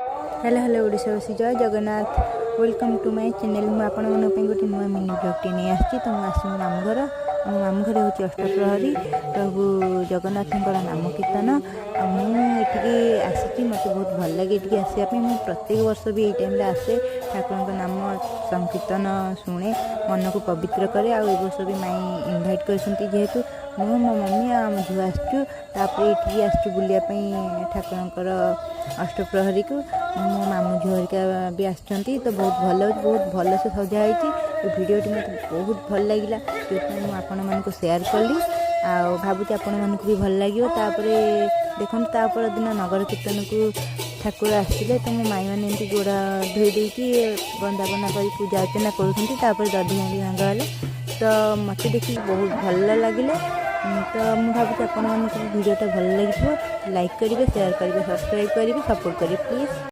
Hello hello ओडिशावासी जय Jagannath welcome to my channel. मुझे आपण गोटे नुआ मिनी ब्लॉगटी नहीं आसी तो मुझे मामू घर मो मामू घर हूँ अष्टप्रहरी प्रभु जगन्नाथ नाम कीर्तन मुझे आसी मत बहुत भल लगे ये आसपा मुझे प्रत्येक वर्ष भी ये टाइम आसे ठाकुर नाम संकीर्तन शुणे मन को पवित्र करे आ वर्ष भी माई इनभाइट कर जेहेतु मु मो मम्मी आ झुआ आसचु ये आसचु बुलापी ठाकुर अष्टप्रहरी को मो मामू झुआ भी आसचंती तो बहुत भल से सजाई भिडियोटी मत बहुत भल लगे जो आपण मानक शेयर कली आ भावुँ आपण मानक भी भल लगे देखो तापर दिन नगर कीर्तन को ठाकुर आसते तो मो माई मैंने एमती गोड़ा धोई देकी बंदापना कर पूजा अर्चना कर दधी हांडी भांगा तो मत देखिए बहुत भल लगे तो मुझे भावुँ आपण मानक भिडियोटा भल लगे लाइक करेंगे शेयर करेंगे सब्सक्राइब करेंगे सपोर्ट करेंगे प्लीज।